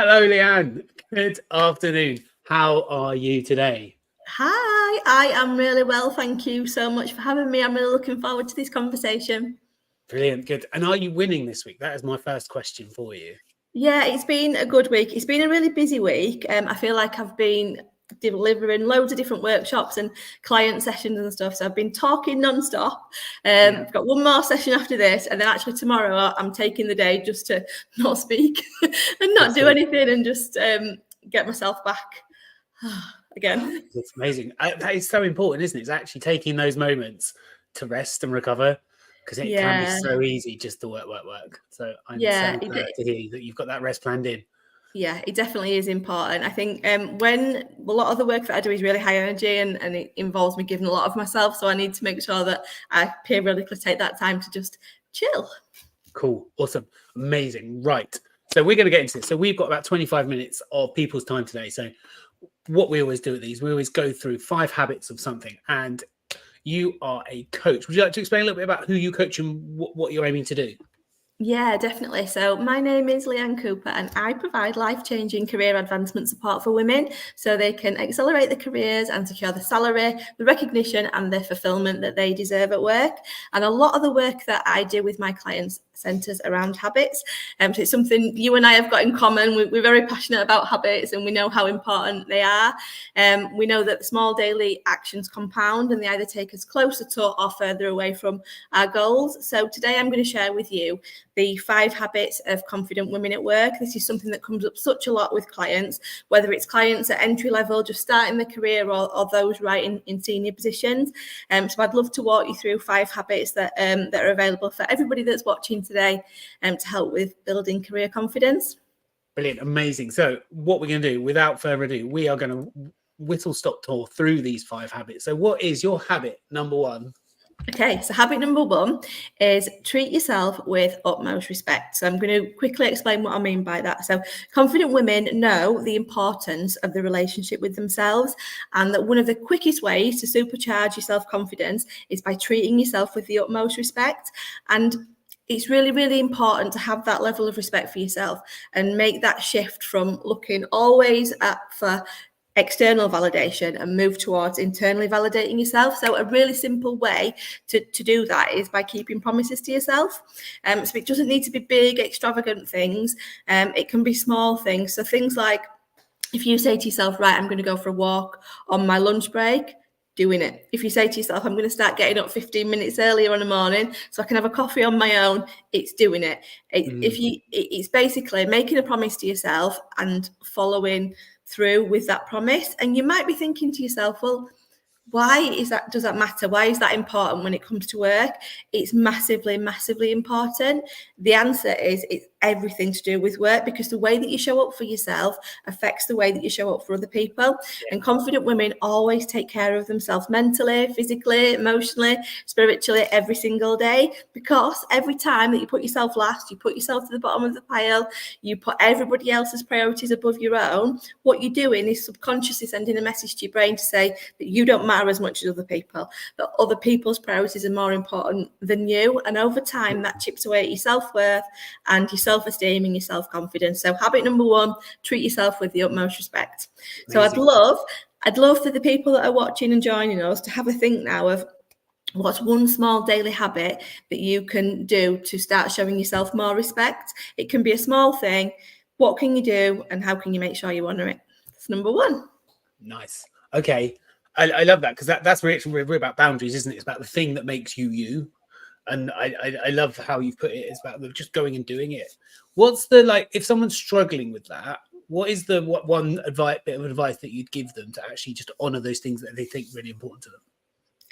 Hello, Leanne. Good afternoon. How are you today? Hi, I am really well. Thank you so much for having me. I'm really looking forward to this conversation. Brilliant. Good. And are you winning this week? That is my first question for you. Yeah, it's been a good week. It's been a really busy week. I feel like I've been delivering loads of different workshops and client sessions and stuff. So I've been talking non-stop. I've got one more session after this, and then actually tomorrow I'm taking the day just to not speak and not do anything and just get myself back again. It's amazing. That is so important, isn't it? It's actually taking those moments to rest and recover because it can be Yeah, so easy just to work. So I'm so yeah, glad to hear that you've got that rest planned in. yeah, it definitely is important. I think when a lot of the work that I do is really high energy and it involves me giving a lot of myself, so I need to make sure that I periodically take that time to just chill. Cool. Awesome. Amazing. Right. So we're going to get into this. So we've got about 25 minutes of people's time today. So what we always do at these, we always go through 5 habits of something. And you are a coach. Would you like to explain a little bit about who you coach and what you're aiming to do? Yeah, definitely. So my name is Leanne Cooper and I provide life-changing career advancement support for women so they can accelerate their careers and secure the salary, the recognition and the fulfillment that they deserve at work. And a lot of the work that I do with my clients centres around habits. So it's something you and I have got in common. We're very passionate about habits and we know how important they are. We know that small daily actions compound and they either take us closer to or further away from our goals. So today I'm going to share with you the 5 habits of confident women at work. This is something that comes up such a lot with clients, whether it's clients at entry level, just starting their career, or those right in senior positions. So I'd love to walk you through 5 habits that are available for everybody that's watching today to help with building career confidence. Brilliant. Amazing. So what we're going to do, without further ado, we are going to whistle stop tour through these 5 habits. So what is your habit number 1? Okay, so habit number 1 is treat yourself with utmost respect. So I'm going to quickly explain what I mean by that. So confident women know the importance of the relationship with themselves and that one of the quickest ways to supercharge your self-confidence is by treating yourself with the utmost respect. And it's really, really important to have that level of respect for yourself and make that shift from looking always for external validation and move towards internally validating yourself. So a really simple way to do that is by keeping promises to yourself. So it doesn't need to be big, extravagant things. It can be small things. So things like if you say to yourself, right, I'm going to go for a walk on my lunch break, doing it. If you say to yourself, I'm going to start getting up 15 minutes earlier in the morning so I can have a coffee on my own, it's doing it. It's basically making a promise to yourself and following through with that promise. And you might be thinking to yourself, well, why does that matter? Why is that important when it comes to work? It's massively, massively important. The answer is it's everything to do with work, because the way that you show up for yourself affects the way that you show up for other people. And confident women always take care of themselves mentally, physically, emotionally, spiritually every single day, because every time that you put yourself last, you put yourself to the bottom of the pile, you put everybody else's priorities above your own, what you're doing is subconsciously sending a message to your brain to say that you don't matter as much as other people, that other people's priorities are more important than you. And over time that chips away at your self-worth and your self-esteem and your self-confidence. So habit number 1, treat yourself with the utmost respect. Amazing. So I'd love for the people that are watching and joining us to have a think now of what's one small daily habit that you can do to start showing yourself more respect. It can be a small thing. What can you do and how can you make sure you honor it? That's number 1. Nice. Okay. I love that, because that's we're about boundaries, isn't it? It's about the thing that makes you you. And I love how you've put it. It's about just going and doing it. What's the, like, if someone's struggling with that, what is the one bit of advice that you'd give them to actually just honor those things that they think really important to them?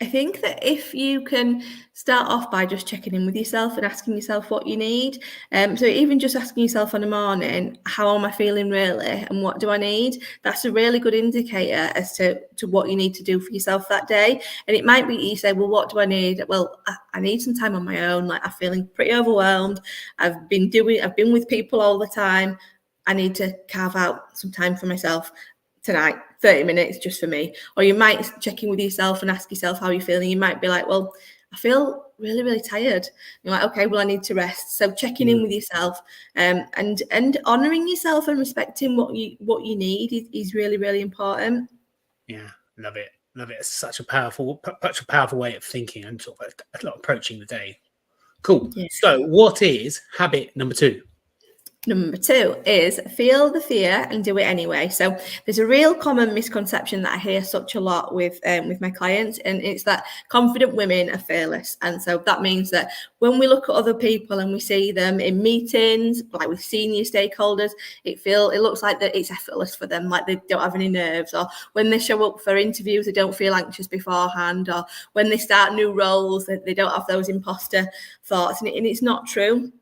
I think that if you can start off by just checking in with yourself and asking yourself what you need. So even just asking yourself in the morning, how am I feeling really? And what do I need? That's a really good indicator as to what you need to do for yourself that day. And it might be you say, well, what do I need? Well, I need some time on my own. Like, I'm feeling pretty overwhelmed. I've been with people all the time. I need to carve out some time for myself tonight, 30 minutes just for me. Or you might check in with yourself and ask yourself how you're feeling. You might be like, well, I feel really, really tired. You're like, okay, well, I need to rest. So checking in with yourself, and honouring yourself and respecting what you need is really, really important. Yeah, love it. Love it. It's such a powerful way of thinking and sort of approaching the day. Cool. Yeah. So what is habit number 2? Number 2 is feel the fear and do it anyway. So there's a real common misconception that I hear such a lot with my clients, and it's that confident women are fearless. And so that means that when we look at other people and we see them in meetings, like with senior stakeholders, it looks like that it's effortless for them, like they don't have any nerves, or when they show up for interviews, they don't feel anxious beforehand, or when they start new roles, they don't have those imposter thoughts. And it's not true.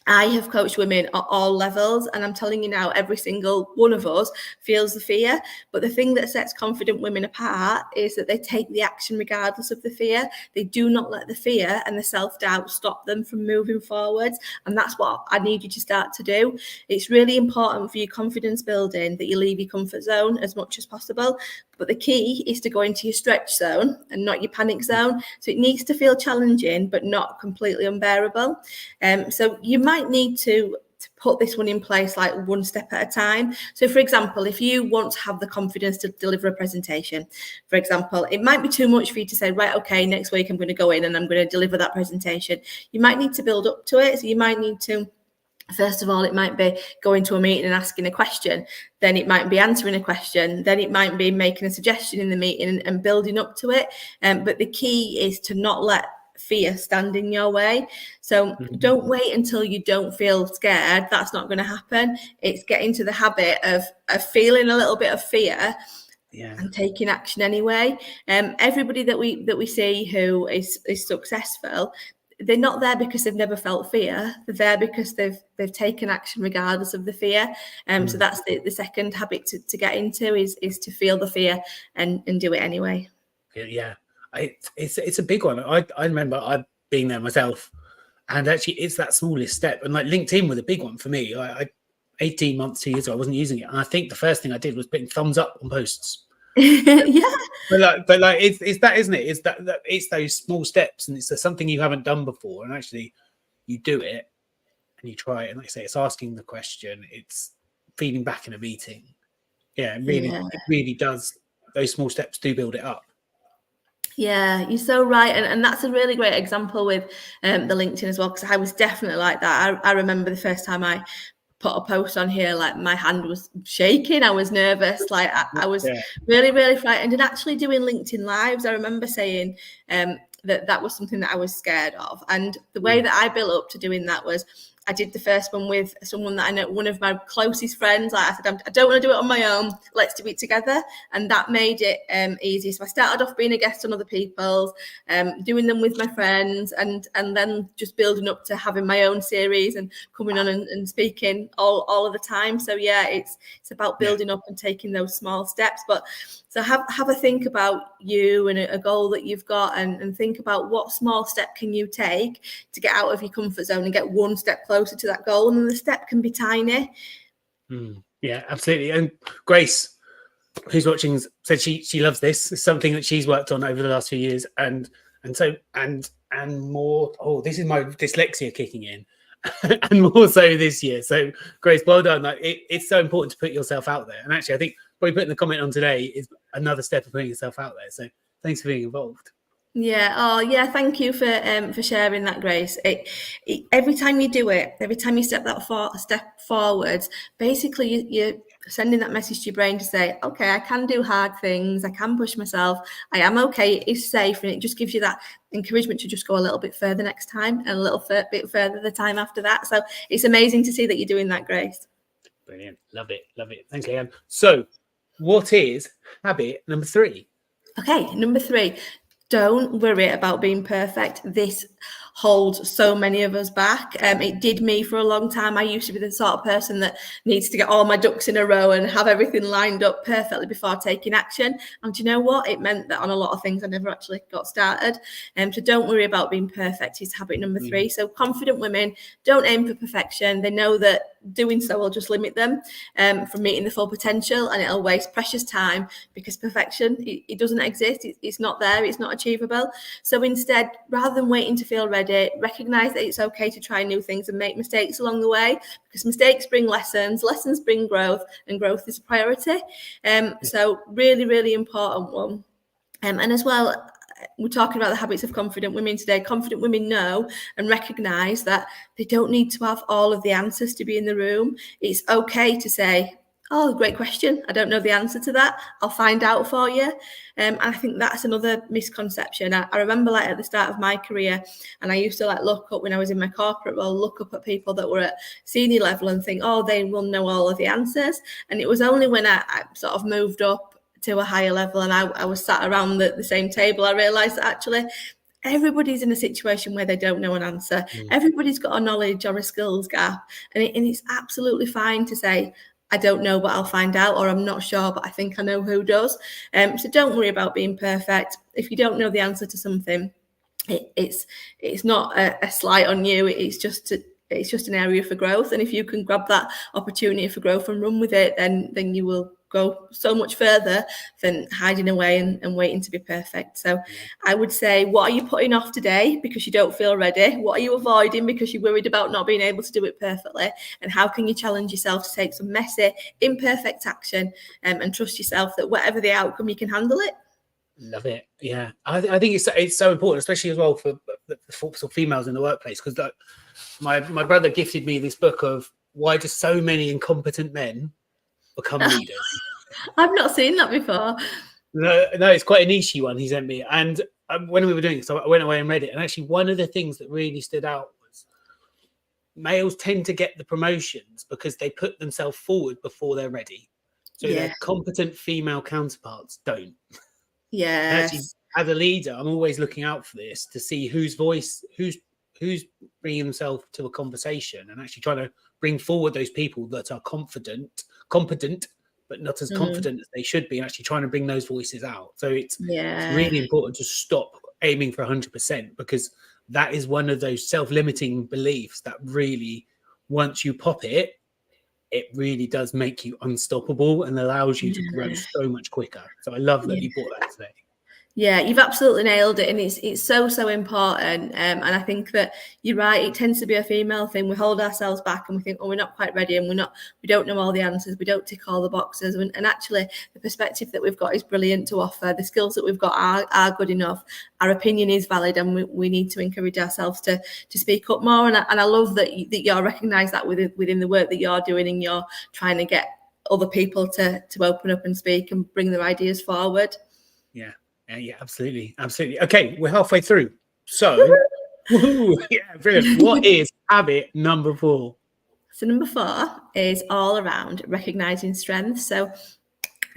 I have coached women at all levels, and I'm telling you now, every single one of us feels the fear. But the thing that sets confident women apart is that they take the action regardless of the fear. They do not let the fear and the self-doubt stop them from moving forwards. And that's what I need you to start to do. It's really important for your confidence building that you leave your comfort zone as much as possible. But the key is to go into your stretch zone and not your panic zone. So it needs to feel challenging, but not completely unbearable. So you might need to put this one in place like one step at a time. So for example, if you want to have the confidence to deliver a presentation, for example, it might be too much for you to say, right, okay, next week I'm going to go in and I'm going to deliver that presentation. You might need to build up to it. So you might need to, first of all, it might be going to a meeting and asking a question. Then it might be answering a question. Then it might be making a suggestion in the meeting and building up to it. But the key is to not let fear stand in your way. So don't wait until you don't feel scared. That's not going to happen. It's getting to the habit of feeling a little bit of fear. Yeah. And taking action anyway. Everybody that we see who is successful, they're not there because they've never felt fear. They're there because they've taken action regardless of the fear. So that's the second habit to get into is to feel the fear and do it anyway. Yeah, it's a big one. I remember I've been there myself, and actually it's that smallest step. And like LinkedIn was a big one for me. I 18 months, 2 years ago, I wasn't using it, and I think the first thing I did was putting thumbs up on posts. Yeah, but like it's that, isn't it? It's that it's those small steps, and it's something you haven't done before, and actually you do it and you try it, and like I say, it's asking the question, it's feeding back in a meeting. Yeah, it really does. Those small steps do build it up. Yeah, you're so right, and that's a really great example with the LinkedIn as well, because I was definitely like that. I remember the first time I put a post on here, like my hand was shaking, I was nervous, like I was really, really frightened. And actually doing LinkedIn Lives, I remember saying that was something that I was scared of. And the way that I built up to doing that was I did the first one with someone that I know, one of my closest friends. Like I said, I don't want to do it on my own. Let's do it together. And that made it easy. So I started off being a guest on other people's, doing them with my friends, and then just building up to having my own series and coming on and speaking all of the time. So yeah, it's about building up and taking those small steps. But so have a think about you and a goal that you've got, and think about what small step can you take to get out of your comfort zone and get one step closer to that goal. And the step can be tiny. Yeah, absolutely. And Grace, who's watching, said she loves this. It's something that she's worked on over the last few years, and more. Oh, this is my dyslexia kicking in, and more so this year. So Grace, well done. Like it's so important to put yourself out there. And actually, I think what you put in the comment on today is another step of putting yourself out there. So thanks for being involved. Yeah. Oh, yeah. Thank you for sharing that, Grace. Every time you do it, every time you step step forwards, basically you're sending that message to your brain to say, okay, I can do hard things. I can push myself. I am okay. It's safe. And it just gives you that encouragement to just go a little bit further next time and a little bit further the time after that. So it's amazing to see that you're doing that, Grace. Brilliant. Love it. Love it. Thanks, Leanne. So what is habit number 3? Okay. Number 3. Don't worry about being perfect. This holds so many of us back. It did me for a long time. I used to be the sort of person that needs to get all my ducks in a row and have everything lined up perfectly before taking action. And do you know what? It meant that on a lot of things I never actually got started. So don't worry about being perfect is habit number 3. So confident women don't aim for perfection. They know that doing so will just limit them from meeting the full potential, and it'll waste precious time, because perfection, it doesn't exist. It's not there. It's not achievable. So instead, rather than waiting to feel ready, recognize that it's okay to try new things and make mistakes along the way, because mistakes bring lessons bring growth, and growth is a priority. So really, really important one. And as well, we're talking about the habits of confident women today. Confident women know and recognise that they don't need to have all of the answers to be in the room. It's okay to say, oh, great question, I don't know the answer to that, I'll find out for you. And I think that's another misconception. I remember like at the start of my career, and I used to like look up when I was in my corporate role, look up at people that were at senior level and think, oh, they will know all of the answers. And it was only when I sort of moved up to a higher level and I was sat around the same table, I realised that actually everybody's in a situation where they don't know an answer. Everybody's got a knowledge or a skills gap, and it's absolutely fine to say, I don't know, but I'll find out, or I'm not sure, but I think I know who does. So don't worry about being perfect. If you don't know the answer to something, it's not a slight on you. It's just an area for growth. And if you can grab that opportunity for growth and run with it, then you will go so much further than hiding away and waiting to be perfect. So I would say, what are you putting off today because you don't feel ready? What are you avoiding because you're worried about not being able to do it perfectly? And how can you challenge yourself to take some messy, imperfect action, and trust yourself that whatever the outcome, you can handle it? Love it. Yeah, I think it's so important, especially as well for females in the workplace, because my brother gifted me this book of why do so many incompetent men become leaders. I've not seen that before. No, it's quite a niche one he sent me. And when we were doing it, so I went away and read it. And actually, one of the things that really stood out was males tend to get the promotions because they put themselves forward before they're ready. So their competent female counterparts don't. Yes. Actually, as a leader, I'm always looking out for this to see whose voice, who's bringing themselves to a conversation, and actually trying to bring forward those people that are competent, but not as confident as they should be, and actually trying to bring those voices out. So it's really important to stop aiming for 100%, because that is one of those self-limiting beliefs that really, once you pop it, it really does make you unstoppable and allows you to grow so much quicker. So I love that you brought that today. Yeah, you've absolutely nailed it, and it's so important. And I think that you're right. It tends to be a female thing. We hold ourselves back and we think, oh, we're not quite ready, and we don't know all the answers. We don't tick all the boxes. And actually, the perspective that we've got is brilliant to offer. The skills that we've got are good enough. Our opinion is valid, and we need to encourage ourselves to speak up more. And I love that you're recognise that within the work that you're doing, and you're trying to get other people to open up and speak and bring their ideas forward. Yeah, absolutely. Okay, we're halfway through. So, brilliant. What is habit number 4? So number 4 is all around recognizing strengths. So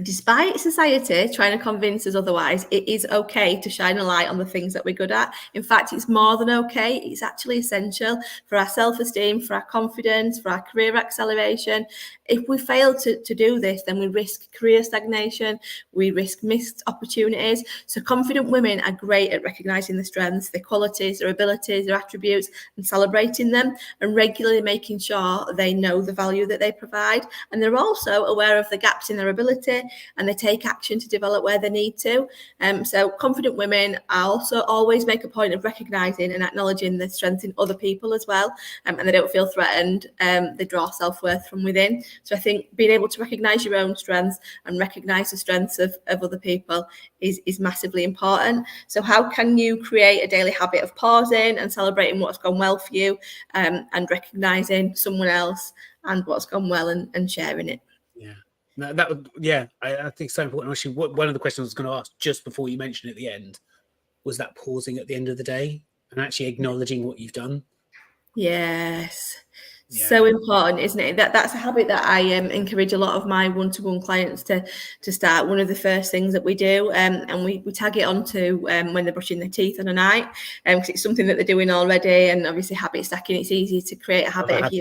despite society trying to convince us otherwise, it is okay to shine a light on the things that we're good at. In fact, it's more than okay. It's actually essential for our self-esteem, for our confidence, for our career acceleration. If we fail to do this, then we risk career stagnation, we risk missed opportunities. So confident women are great at recognizing the strengths, their qualities, their abilities, their attributes, and celebrating them, and regularly making sure they know the value that they provide. And they're also aware of the gaps in their ability, and they take action to develop where they need to. So confident women also always make a point of recognizing and acknowledging the strengths in other people as well, and they don't feel threatened. They draw self-worth from within. So I think being able to recognize your own strengths and recognize the strengths of other people is massively important. So how can you create a daily habit of pausing and celebrating what's gone well for you, and recognizing someone else and what's gone well, and sharing it? I think it's so important. Actually, one of the questions I was going to ask just before you mentioned at the end was that pausing at the end of the day and actually acknowledging what you've done. Yes. So important, isn't it? That's a habit that I encourage a lot of my one-to-one clients to start. One of the first things that we do, and we tag it onto when they're brushing their teeth on a night, because it's something that they're doing already. And obviously, habit stacking, it's easy to create a habit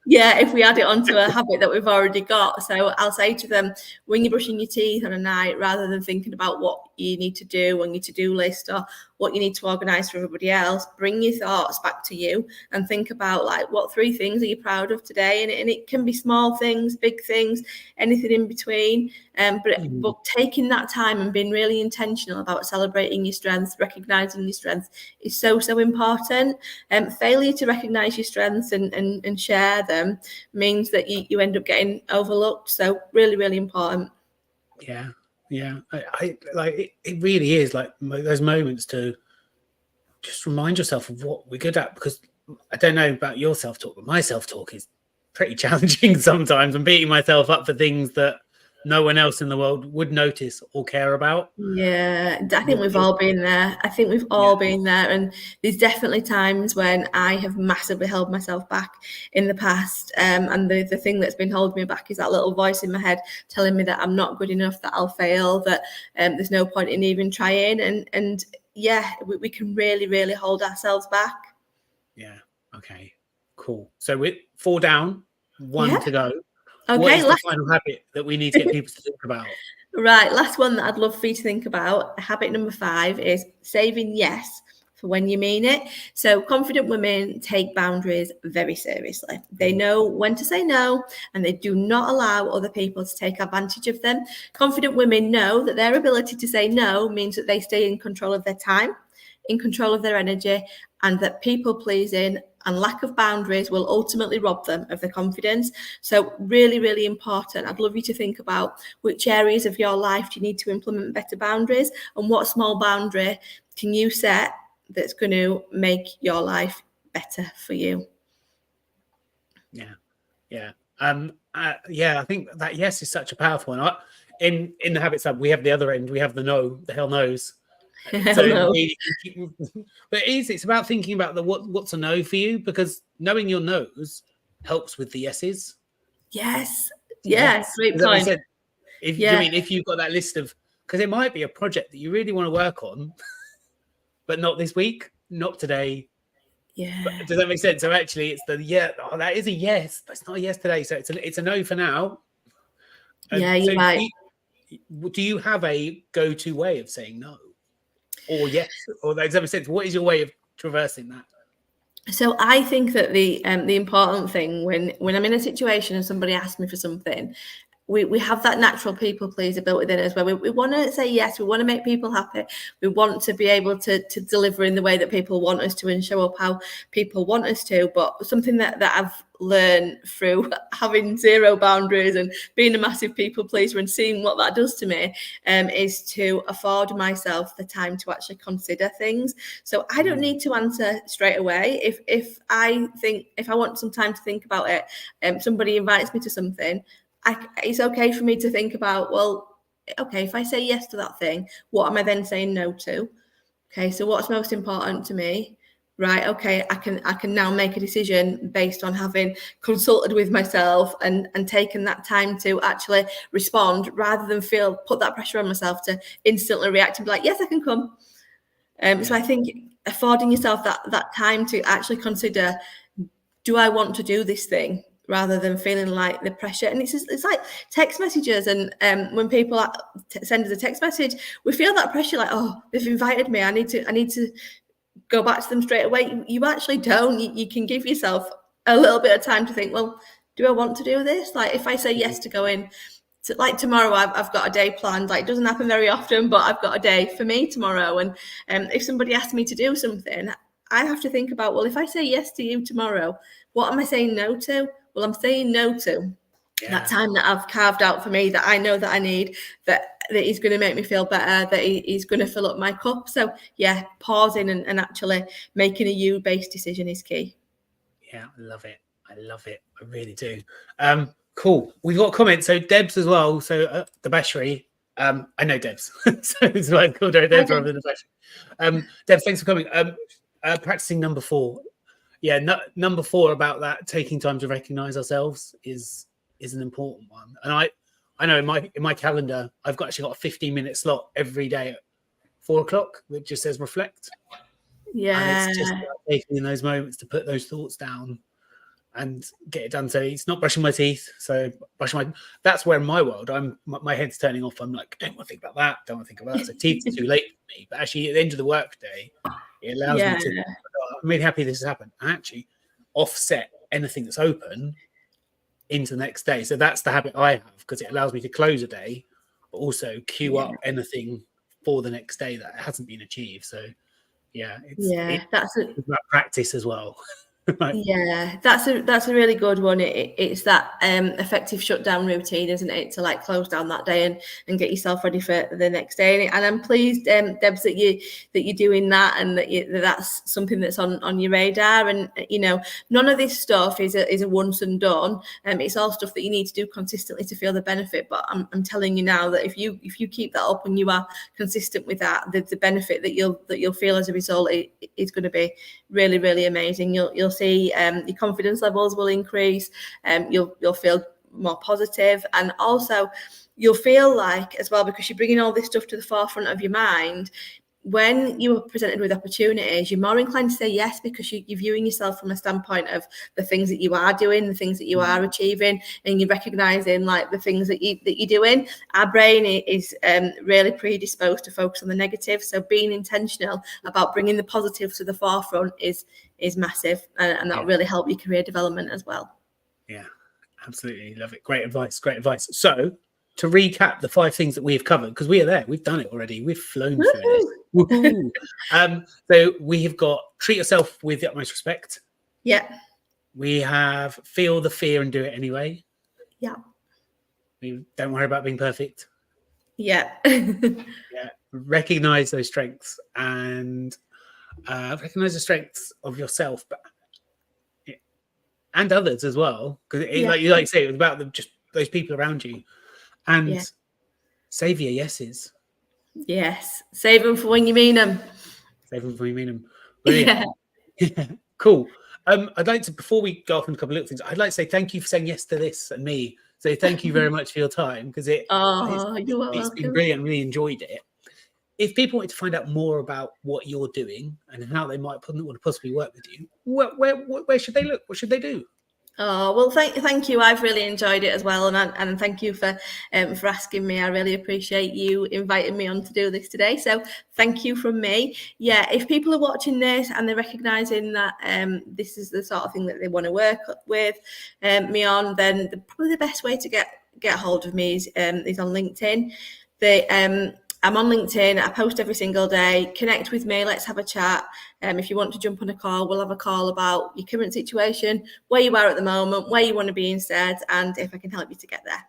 if we add it onto a habit that we've already got. So I'll say to them, when you're brushing your teeth on a night, rather than thinking about what you need to do on your to-do list or what you need to organize for everybody else, bring your thoughts back to you and think about like what 3 things are you proud of today, and it can be small things, big things, anything in between. But taking that time and being really intentional about celebrating your strengths, recognizing your strengths is so important. Failure to recognize your strengths and share them means that you end up getting overlooked. So really important. Yeah. I like it really is like those moments to just remind yourself of what we're good at, because I don't know about your self-talk, but my self-talk is pretty challenging sometimes. I'm beating myself up for things that no one else in the world would notice or care about. Yeah, I think we've all been there. I think we've all been there. And there's definitely times when I have massively held myself back in the past. And the thing that's been holding me back is that little voice in my head telling me that I'm not good enough, that I'll fail, that there's no point in even trying. And yeah, we can really hold ourselves back. Yeah. Okay, cool. So we're 4 down, 1 to go. Okay, what is the final habit that we need to get people to think about? Right, last one that I'd love for you to think about. Habit number 5 is saving yes for when you mean it. So confident women take boundaries very seriously. They know when to say no, and they do not allow other people to take advantage of them. Confident women know that their ability to say no means that they stay in control of their time, in control of their energy, and that people pleasing and lack of boundaries will ultimately rob them of their confidence. So really important. I'd love you to think about which areas of your life do you need to implement better boundaries, and what small boundary can you set that's going to make your life better for you. Yeah. I think that yes is such a powerful one. In the habits hub, we have the other end. We have the no, the hell knows. So but it's about thinking about the what's a no for you, because knowing your no's helps with the yeses. Yes. Great point. If you've got that list of, because it might be a project that you really want to work on, but not this week, not today. Yeah. But does that make sense? So actually, it's that is a yes, but it's not a yes today. So it's a no for now. You're right. Do you have a go-to way of saying no, or yes, or does that make sense? What is your way of traversing that? So I think that the important thing when I'm in a situation and somebody asks me for something, we have that natural people pleaser built within us, where we want to say yes, we want to make people happy, we want to be able to deliver in the way that people want us to and show up how people want us to. But something that I've learned through having zero boundaries and being a massive people pleaser and seeing what that does to me is to afford myself the time to actually consider things. So I don't need to answer straight away. If I want some time to think about it, somebody invites me to something, it's okay for me to think about, well, okay, if I say yes to that thing, what am I then saying no to? Okay, so what's most important to me? Right, okay, I can now make a decision based on having consulted with myself and taken that time to actually respond, rather than put that pressure on myself to instantly react and be like, yes, I can come. So I think affording yourself that time to actually consider, do I want to do this thing? Rather than feeling like the pressure. And it's like text messages, and when people send us a text message, we feel that pressure, like, oh, they've invited me, I need to go back to them straight away. You actually don't. You can give yourself a little bit of time to think, well, do I want to do this? Like, if I say yes to go in, like tomorrow, I've got a day planned. Like, it doesn't happen very often, but I've got a day for me tomorrow. And if somebody asks me to do something, I have to think about, well, if I say yes to you tomorrow, what am I saying no to? Well, I'm saying no to that time that I've carved out for me, that I know that I need, that he's going to make me feel better, that he's going to fill up my cup. So yeah, pausing and actually making a you-based decision is key. Yeah, I love it. I really do. Cool. We've got comments. So Debs as well. So the Bashri. I know Debs. So it's why I called her Debs rather than the Bashri. Debs, thanks for coming. Practicing number 4. Yeah, number 4 about that, taking time to recognize ourselves is an important one. And I know in my calendar, I've actually got a 15-minute slot every day at 4:00 that just says reflect. Yeah. And it's just taking in those moments to put those thoughts down and get it done. So it's not brushing my teeth. So that's where in my world, my head's turning off. I'm like, don't want to think about that. Don't want to think about that. So teeth is too late for me. But actually at the end of the workday, it allows me to, I'm really happy this has happened. I actually offset anything that's open into the next day. So that's the habit I have, because it allows me to close a day, but also queue up anything for the next day that hasn't been achieved. So that's about practice as well. Yeah, that's a really good one. It's that effective shutdown routine, isn't it, to like close down that day and get yourself ready for the next day. And I'm pleased, Debs, that you're doing that, and that's something that's on your radar. And none of this stuff is a once and done. It's all stuff that you need to do consistently to feel the benefit. But I'm telling you now that if you keep that up and you are consistent with that, the benefit that you'll feel as a result is going to be really, really amazing. You'll see your confidence levels will increase, you'll feel more positive, and also you'll feel like, as well, because you're bringing all this stuff to the forefront of your mind, when you are presented with opportunities, you're more inclined to say yes, because you're viewing yourself from a standpoint of the things that you are doing, the things that you are achieving, and you're recognizing like the things that you're doing. Our brain is really predisposed to focus on the negative, so being intentional about bringing the positive to the forefront is massive, and that'll really help your career development as well. Yeah, absolutely, love it. Great advice. So to recap the 5 things that we have covered, because we are there, we've done it already, we've flown through this. So we have got treat yourself with the utmost respect. Yeah. We have feel the fear and do it anyway. Yeah. We don't worry about being perfect. Yeah. Yeah. Recognize those strengths, and recognize the strengths of yourself, and others as well. Because like you say, it was about just those people around you. And save your yeses. Yes. Save them for when you mean them. Save them for when you mean them. Brilliant. Yeah. Cool. I'd like to, before we go off on a couple of little things, I'd like to say thank you for saying yes to this and me. So thank you very much for your time, because it's been brilliant. Really enjoyed it. If people want to find out more about what you're doing and how they might want to possibly work with you, where should they look? What should they do? Oh, well, thank you. I've really enjoyed it as well, and thank you for asking me. I really appreciate you inviting me on to do this today. So thank you from me. Yeah, if people are watching this and they're recognising that this is the sort of thing that they want to work with me on, then probably the best way to get hold of me is on LinkedIn. I'm on LinkedIn. I post every single day. Connect with me. Let's have a chat. If you want to jump on a call, we'll have a call about your current situation, where you are at the moment, where you want to be instead, and if I can help you to get there.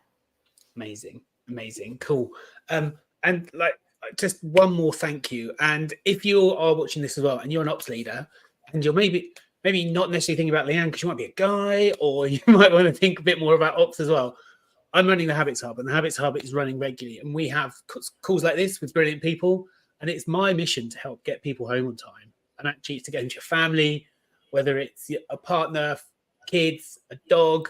Amazing. Cool. And like, just one more thank you. And if you are watching this as well, and you're an ops leader, and you're maybe not necessarily thinking about Leanne because you might be a guy, or you might want to think a bit more about ops as well, I'm running the Habits Hub, and the Habits Hub is running regularly, and we have calls like this with brilliant people, and it's my mission to help get people home on time, and actually it's to get into your family, whether it's a partner, kids, a dog,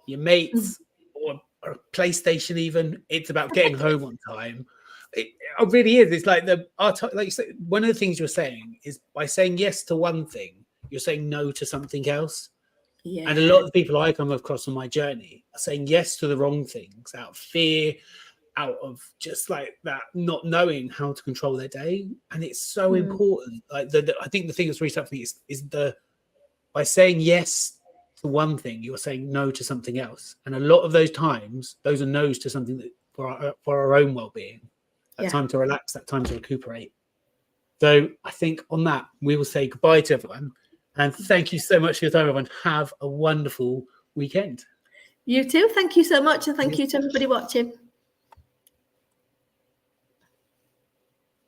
your mates, or a PlayStation even. It's about getting home on time. It really is. It's like like you said, one of the things you're saying is by saying yes to one thing, you're saying no to something else. Yeah. And a lot of the people I come across on my journey are saying yes to the wrong things out of fear, out of just like that, not knowing how to control their day. And it's so important. Like I think the thing that's really tough for me is by saying yes to one thing, you're saying no to something else. And a lot of those times, those are no's to something that for our own well-being. That time to relax, that time to recuperate. So I think on that, we will say goodbye to everyone. And thank you so much for your time, everyone. Have a wonderful weekend. You too. Thank you so much. And thank you to everybody watching.